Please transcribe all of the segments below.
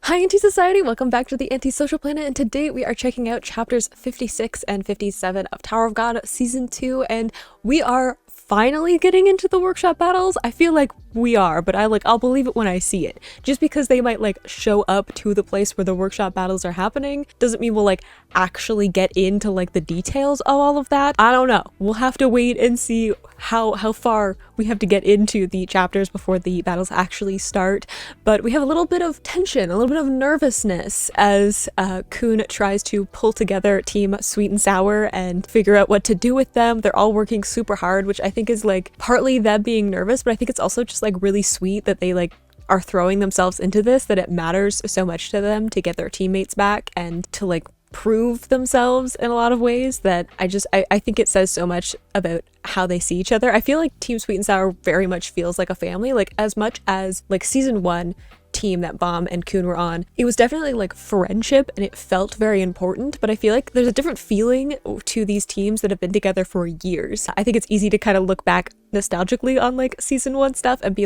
Hi Anti-Society, welcome back to the Anti-Social Planet, and today we are checking out chapters 56 and 57 of Tower of God Season 2, and we are finally getting into the workshop battles. I feel like we are, but I'll believe it when I see it. Just because they might show up to the place where the workshop battles are happening doesn't mean we'll actually get into the details of all of that. I don't know. We'll have to wait and see how far we have to get into the chapters before the battles actually start. But we have a little bit of tension, a little bit of nervousness as Kun tries to pull together Team Sweet and Sour and figure out what to do with them. They're all working super hard, which I think is partly them being nervous, but I think it's also just really sweet that they are throwing themselves into this, that it matters so much to them to get their teammates back and to prove themselves in a lot of ways that I think it says so much about how they see each other. I feel like Team Sweet and Sour very much feels like a family, as much as season 1 team that Bomb and Kun were on. It was definitely friendship and it felt very important, but I feel like there's a different feeling to these teams that have been together for years. I think it's easy to kind of look back nostalgically on season 1 stuff and be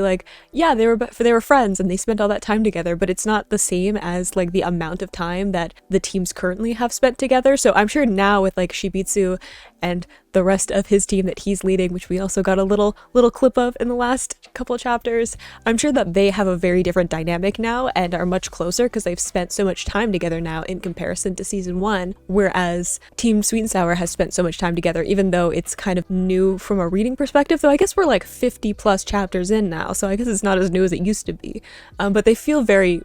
yeah, they were friends and they spent all that time together, but it's not the same as the amount of time that the teams currently have spent together. So I'm sure now with Shibitsu and the rest of his team that he's leading, which we also got a little clip of in the last couple of chapters, I'm sure that they have a very different dynamic now and are much closer because they've spent so much time together now in comparison to season 1, whereas Team Sweet and Sour has spent so much time together, even though it's kind of new from a reading perspective, though I guess we're 50 plus chapters in now, so I guess it's not as new as it used to be, but they feel very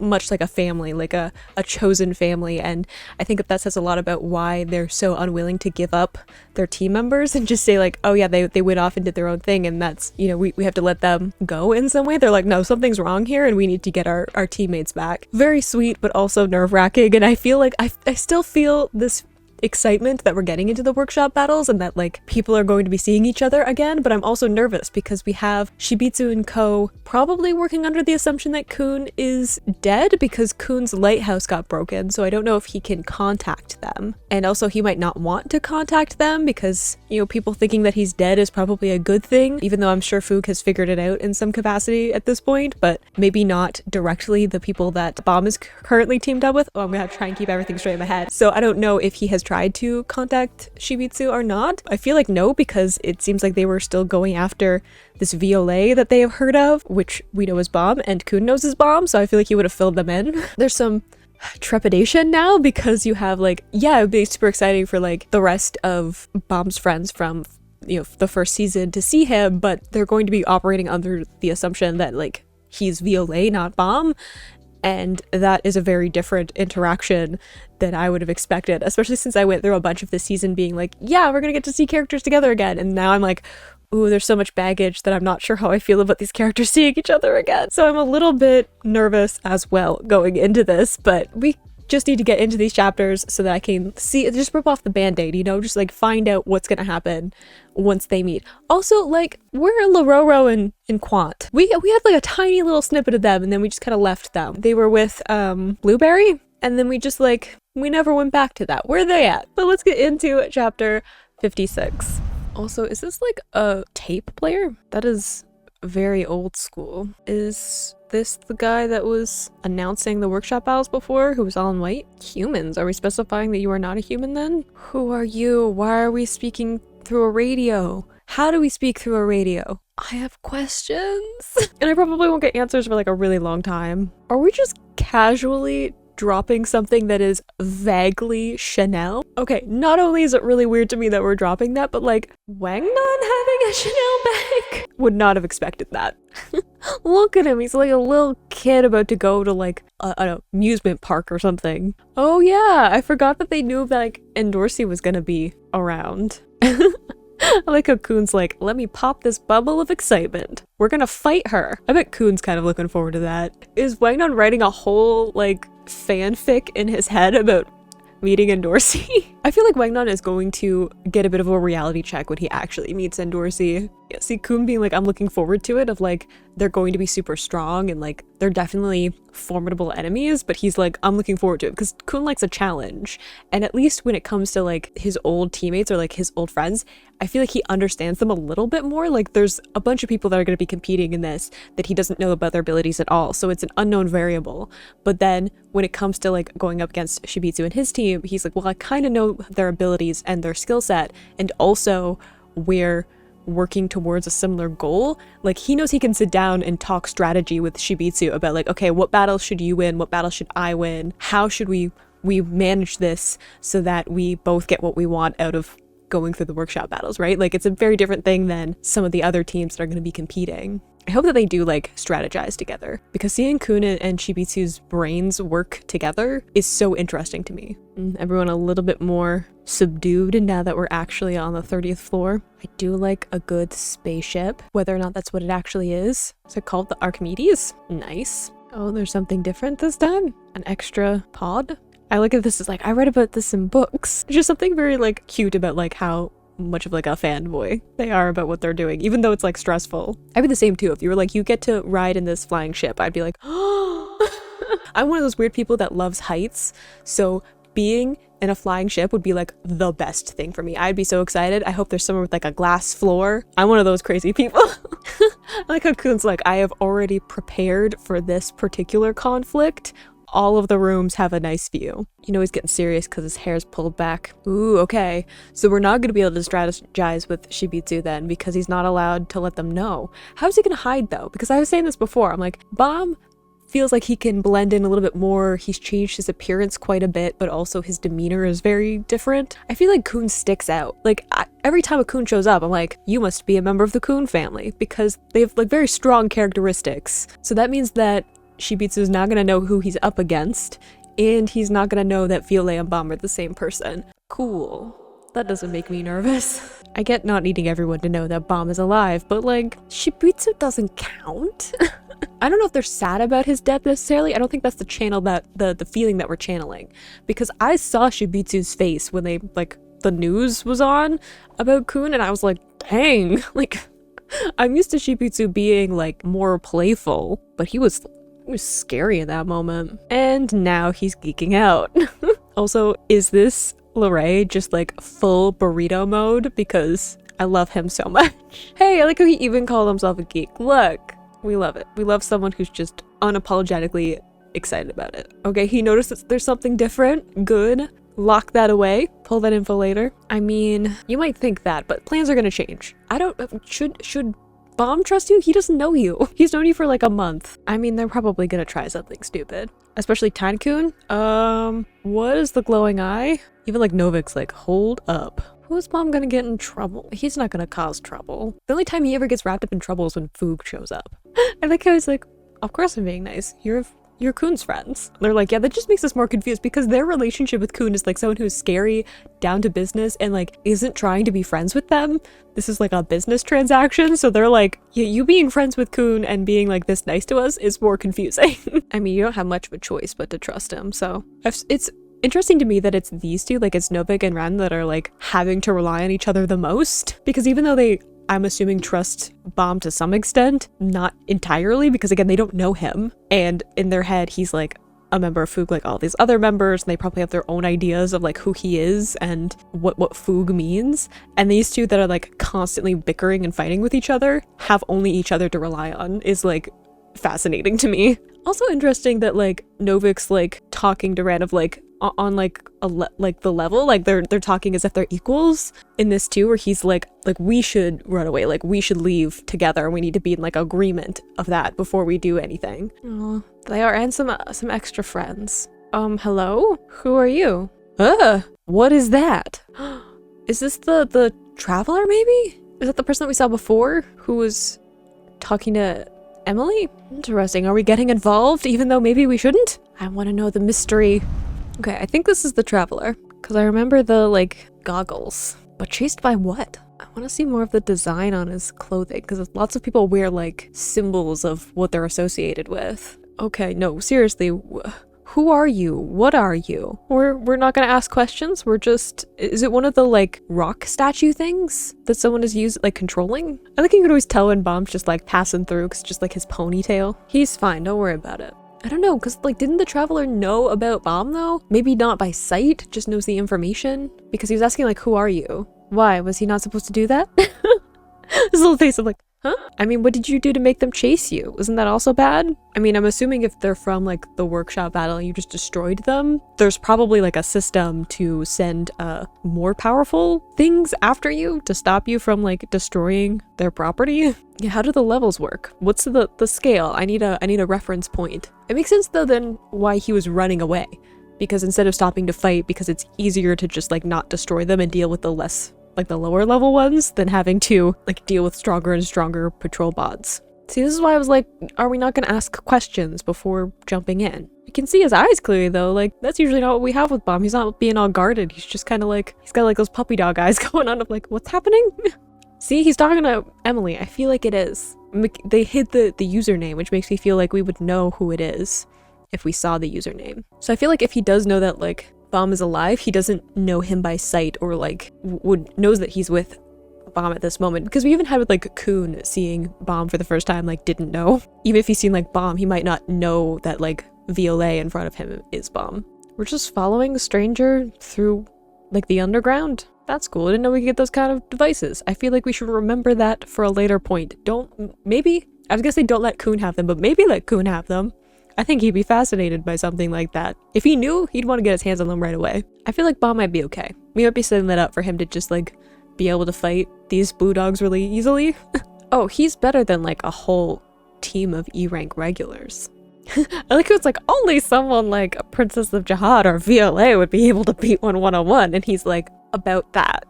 much like a family, a chosen family, and I think that says a lot about why they're so unwilling to give up their team members and just say oh yeah, they went off and did their own thing, and that's, we have to let them go in some way. They're no, something's wrong here and we need to get our teammates back. Very sweet, but also nerve-wracking, and I feel I still feel this excitement that we're getting into the workshop battles and that people are going to be seeing each other again, but I'm also nervous because we have Shibitsu and Co probably working under the assumption that Kun is dead because Kun's lighthouse got broken, so I don't know if he can contact them, and also he might not want to contact them because people thinking that he's dead is probably a good thing, even though I'm sure Fook has figured it out in some capacity at this point, but maybe not directly the people that Bomb is currently teamed up with. I'm gonna have to try and keep everything straight in my head, so I don't know if he has tried to contact Shibitsu or not. I feel no, because it seems they were still going after this Violet that they have heard of, which we know is Bomb and Kun knows is Bomb, so I feel he would have filled them in. There's some trepidation now because you have yeah, it would be super exciting for the rest of Bomb's friends from the first season to see him, but they're going to be operating under the assumption that he's Violet, not Bomb. And that is a very different interaction than I would have expected, especially since I went through a bunch of this season being yeah, we're gonna get to see characters together again. And now I'm ooh, there's so much baggage that I'm not sure how I feel about these characters seeing each other again. So I'm a little bit nervous as well going into this, but we just need to get into these chapters so that I can see, just rip off the band-aid, just find out what's gonna happen once they meet. Also, where are Lororo and Quant? We had a tiny little snippet of them and then we just kind of left them. They were with Blueberry, and then we just we never went back to that. Where are they at? But let's get into chapter 56. Also, is this a tape player? That is very old school. Is this the guy that was announcing the workshop battles before, who was all in white? Humans, are we specifying that you are not a human then? Who are you? Why are we speaking through a radio? How do we speak through a radio? I have questions. And I probably won't get answers for a really long time. Are we just casually dropping something that is vaguely Chanel? Okay, not only is it really weird to me that we're dropping that, but Wangnan having a Chanel bag? Would not have expected that. Look at him, he's a little kid about to go to an amusement park or something. Oh yeah, I forgot that they knew that Endorsi was gonna be around. I like how Kun's let me pop this bubble of excitement. We're gonna fight her. I bet Kun's kind of looking forward to that. Is Wangnan writing a whole fanfic in his head about meeting Endorsi? I feel Wangnan is going to get a bit of a reality check when he actually meets Endorsi. Yeah, see Kun being like, I'm looking forward to it, of like, they're going to be super strong and like, they're definitely formidable enemies, but he's like, I'm looking forward to it because Kun likes a challenge. And at least when it comes to like his old teammates or like his old friends, I feel like he understands them a little bit more. Like there's a bunch of people that are going to be competing in this that he doesn't know about their abilities at all. So it's an unknown variable. But then when it comes to like going up against Shibitsu and his team, he's like, well, I kind of know their abilities and their skill set. And also we're working towards a similar goal. Like he knows he can sit down and talk strategy with Shibitsu about like, okay, what battle should you win? What battle should I win? How should we manage this so that we both get what we want out of going through the workshop battles, right? Like it's a very different thing than some of the other teams that are going to be competing. I hope that they do like strategize together because seeing Kun and Shibitsu's brains work together is so interesting to me. Everyone a little bit more subdued now that we're actually on the 30th floor. I do like a good spaceship, whether or not that's what it actually is. Is it called the Archimedes? Nice. Oh, there's something different this time? An extra pod? I look at this as like, I read about this in books. There's just something very like cute about like how much of like a fanboy they are about what they're doing, even though it's like stressful. I'd be the same too. If you were like, you get to ride in this flying ship, I'd be like, oh. I'm one of those weird people that loves heights. So being in a flying ship would be like the best thing for me. I'd be so excited. I hope there's somewhere with like a glass floor. I'm one of those crazy people. I like how Kun's like, I have already prepared for this particular conflict. All of the rooms have a nice view. You know he's getting serious because his hair's pulled back. Ooh, okay. So we're not going to be able to strategize with Shibitsu then because he's not allowed to let them know. How's he going to hide though? Because I was saying this before. I'm like, Bomb feels like he can blend in a little bit more. He's changed his appearance quite a bit, but also his demeanor is very different. I feel like Kun sticks out. Like every time a Kun shows up, I'm like, you must be a member of the Kun family because they have like very strong characteristics. So that means that Shibitsu is not going to know who he's up against, and he's not going to know that Violet and Bomb are the same person. Cool. That doesn't make me nervous. I get not needing everyone to know that Bomb is alive, but like, Shibitsu doesn't count. I don't know if they're sad about his death necessarily. I don't think that's the channel that the feeling that we're channeling, because I saw Shibitsu's face when they like the news was on about Kun, and I was like, dang, like I'm used to Shibitsu being like more playful, but he was scary in that moment. And now he's geeking out. Also, is this Lorray just like full burrito mode? Because I love him so much. Hey, I like how he even called himself a geek. Look, we love it. We love someone who's just unapologetically excited about it. Okay, he noticed that there's something different. Good. Lock that away. Pull that info later. I mean, you might think that, but plans are gonna change. I don't, should Bomb trust you? He doesn't know you. He's known you for like a month. I mean, they're probably gonna try something stupid. Especially Tankun. What is the glowing eye? Even like Novik's like, hold up. Who's Bomb gonna get in trouble? He's not gonna cause trouble. The only time he ever gets wrapped up in trouble is when Foog shows up. I like how he's like, of course I'm being nice. You're Kun's friends. They're like, yeah, that just makes us more confused because their relationship with Kun is like someone who's scary, down to business, and like isn't trying to be friends with them. This is like a business transaction. So they're like, yeah, you being friends with Kun and being like this nice to us is more confusing. I mean, you don't have much of a choice but to trust him. So it's interesting to me that it's these two, like it's Novik and Ren, that are like having to rely on each other the most, because even though they, I'm assuming, trust Bomb to some extent, not entirely, because again, they don't know him. And in their head, he's like a member of Foog, like all these other members, and they probably have their own ideas of like who he is and what Foog means. And these two that are like constantly bickering and fighting with each other have only each other to rely on is like fascinating to me. Also interesting that like Novik's like talking to Ren of like on like the level, like they're talking as if they're equals in this too, where he's like we should run away, like we should leave together, we need to be in like agreement of that before we do anything. Oh, they are, and some extra friends. Hello, who are you? What is that? Is this the traveler? Maybe is that the person that we saw before who was talking to Emily? Interesting. Are we getting involved even though maybe we shouldn't? I want to know the mystery. Okay, I think this is the traveler, because I remember the, like, goggles. But chased by what? I want to see more of the design on his clothing, because lots of people wear, like, symbols of what they're associated with. Okay, no, seriously, who are you? What are you? We're not gonna ask questions. We're just, is it one of the like rock statue things that someone is used like controlling? I think you could always tell when Bomb's just like passing through because just like his ponytail. He's fine, don't worry about it. I don't know, because like didn't the traveler know about Bomb though? Maybe not by sight, just knows the information? Because he was asking like, who are you? Why? Was he not supposed to do that? This little face of like, huh? I mean, what did you do to make them chase you? Isn't that also bad? I mean, I'm assuming if they're from like the workshop battle and you just destroyed them, there's probably like a system to send more powerful things after you to stop you from like destroying their property. Yeah, how do the levels work? What's the scale? I need a reference point. It makes sense though then why he was running away. Because instead of stopping to fight, because it's easier to just like not destroy them and deal with the less like the lower level ones than having to like deal with stronger and stronger patrol bots. See, this is why I was like, are we not gonna ask questions before jumping in? You can see his eyes clearly though, like that's usually not what we have with Bomb. He's not being all guarded. He's just kind of like, he's got like those puppy dog eyes going on of like, what's happening? See, he's talking to Emily. I feel like it is. They hid the username, which makes me feel like we would know who it is if we saw the username. So I feel like if he does know that like Bomb is alive, he doesn't know him by sight or like knows that he's with Bomb at this moment, because we even had with like Kun seeing Bomb for the first time, like didn't know. Even if he's seen like Bomb, he might not know that like Violet in front of him is Bomb. We're just following a stranger through like the underground. That's cool. I didn't know we could get those kind of devices. I feel like we should remember that for a later point. Maybe I was gonna say don't let Kun have them, but maybe let Kun have them. I think he'd be fascinated by something like that. If he knew, he'd want to get his hands on them right away. I feel like Bomb might be okay. We might be setting that up for him to just like be able to fight these blue dogs really easily. Oh, he's better than like a whole team of E-rank regulars. I like how it's like only someone like a Princess of Jihad or Violet would be able to beat one 101, and he's like, about that.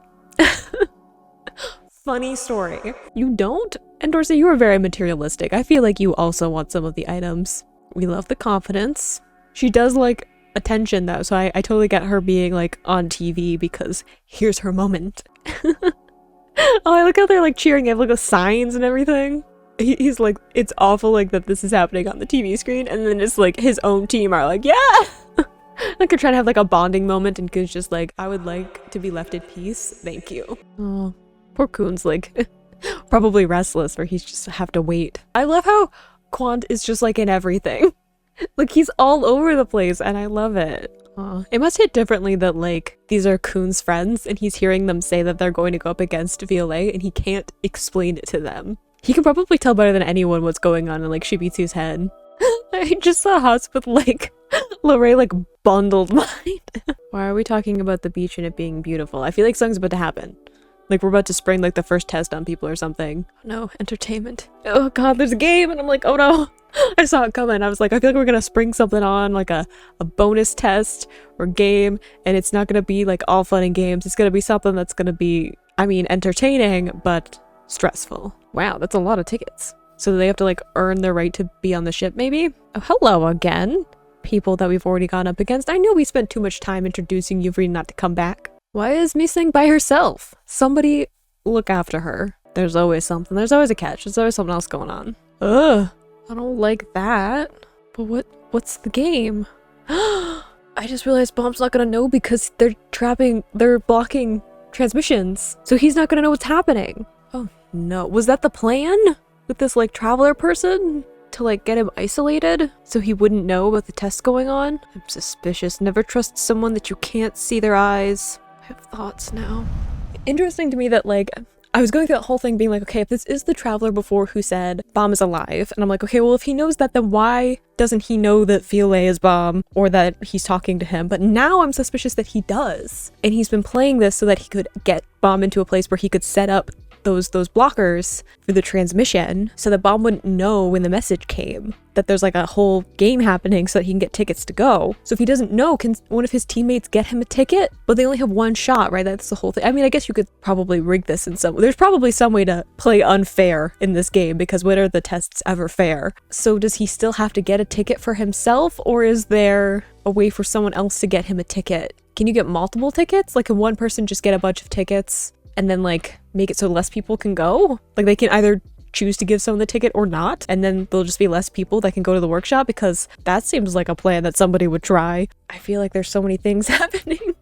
Funny story. You don't? And Dorsey, you are very materialistic. I feel like you also want some of the items. We love the confidence. She does like attention though, so I totally get her being like on TV because here's her moment. Oh, I look how they're like cheering. They have like the signs and everything. He's like, it's awful like that this is happening on the TV screen, and then it's like his own team are like, yeah! Like they're trying to have like a bonding moment, and Kun's just like, I would like to be left at peace, thank you. Oh, poor Kun's like probably restless, or he's just have to wait. I love how Quant is just like in everything. Like he's all over the place, and I love it. It must hit differently that like these are Kun's friends and he's hearing them say that they're going to go up against Violet and he can't explain it to them. He can probably tell better than anyone what's going on in like Shibitsu's head. I just saw Hots with like Lorraine like bundled mine. Why are we talking about the beach and it being beautiful? I feel like something's about to happen. Like we're about to spring like the first test on people or something. No, entertainment. Oh god, there's a game, and I'm like, oh no. I saw it coming. I was like, I feel like we're gonna spring something on, like a bonus test or game, and it's not gonna be like all fun and games. It's gonna be something that's gonna be, I mean, entertaining, but stressful. Wow, that's a lot of tickets. So they have to like earn their right to be on the ship maybe? Oh, hello again. People that we've already gone up against. I know we spent too much time introducing you for you not to come back. Why is Missing by herself? Somebody look after her. There's always something. There's always a catch. There's always something else going on. Ugh. I don't like that. But what's the game? I just realized Bomb's not gonna know because they're blocking transmissions. So he's not gonna know what's happening. Oh no. Was that the plan? With this like traveler person? To like get him isolated? So he wouldn't know about the test going on? I'm suspicious. Never trust someone that you can't see their eyes. I have thoughts now. Interesting to me that like I was going through that whole thing being like, okay, if this is the traveler before who said Bomb is alive, and I'm like, okay, well, if he knows that, then why doesn't he know that Violet is Bomb or that he's talking to him? But now I'm suspicious that he does. And he's been playing this so that he could get Bomb into a place where he could set up those blockers for the transmission so that Bomb wouldn't know when the message came that there's like a whole game happening so that he can get tickets to go. So if he doesn't know, can one of his teammates get him a ticket? But they only have one shot, right? That's the whole thing. I mean, I guess you could probably rig this in some... There's probably some way to play unfair in this game because when are the tests ever fair? So does he still have to get a ticket for himself, or is there a way for someone else to get him a ticket? Can you get multiple tickets? Like, can one person just get a bunch of tickets and then like make it so less people can go? Like they can either choose to give someone the ticket or not, and then there'll just be less people that can go to the workshop, because that seems like a plan that somebody would try. I feel like there's so many things happening.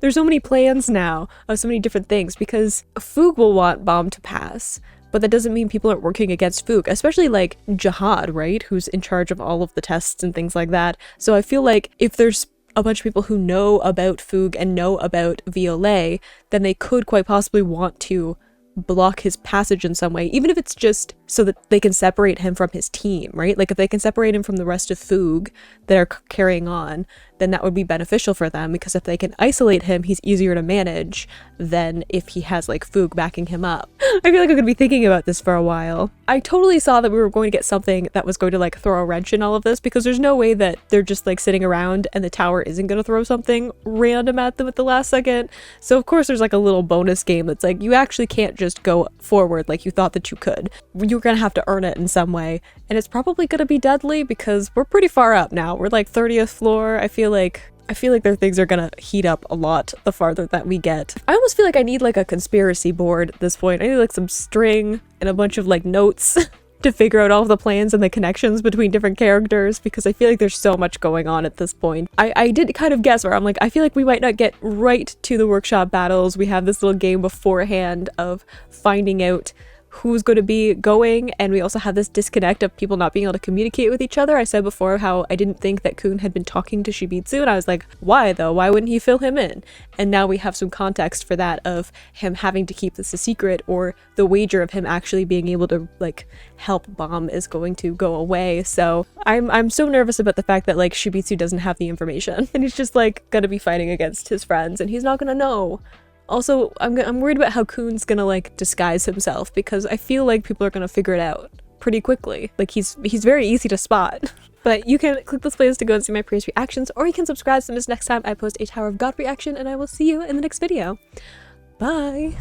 There's so many plans now of so many different things, because Foog will want Bomb to pass, but that doesn't mean people aren't working against Foog, especially like Jihad, right? Who's in charge of all of the tests and things like that. So I feel like if there's a bunch of people who know about Foog and know about Violet, then they could quite possibly want to block his passage in some way, even if it's just so that they can separate him from his team, right? Like if they can separate him from the rest of Foog that are carrying on, then that would be beneficial for them, because if they can isolate him, he's easier to manage than if he has like Foog backing him up. I feel like I'm gonna be thinking about this for a while. I totally saw that we were going to get something that was going to like throw a wrench in all of this, because there's no way that they're just like sitting around and the tower isn't gonna throw something random at them at the last second. So of course there's like a little bonus game that's like, you actually can't just go forward like you thought that you could. You're gonna have to earn it in some way, and it's probably gonna be deadly because we're pretty far up now. We're like 30th floor. I feel like their things are gonna heat up a lot the farther that we get. I almost feel like I need like a conspiracy board at this point. I need like some string and a bunch of like notes to figure out all of the plans and the connections between different characters, because I feel like there's so much going on at this point. I did kind of guess where I'm like, I feel like we might not get right to the workshop battles. We have this little game beforehand of finding out who's going to be going, and we also have this disconnect of people not being able to communicate with each other. I said before how I didn't think that Kun had been talking to Shibitsu, and I was like, why though? Why wouldn't he fill him in? And now we have some context for that, of him having to keep this a secret, or the wager of him actually being able to like help Bomb is going to go away. So I'm so nervous about the fact that like Shibitsu doesn't have the information, and he's just like gonna be fighting against his friends and he's not gonna know. Also, I'm worried about how Kun's gonna like disguise himself, because I feel like people are gonna figure it out pretty quickly. Like he's very easy to spot. But you can click those playlist to go and see my previous reactions, or you can subscribe so miss next time I post a Tower of God reaction, and I will see you in the next video. Bye!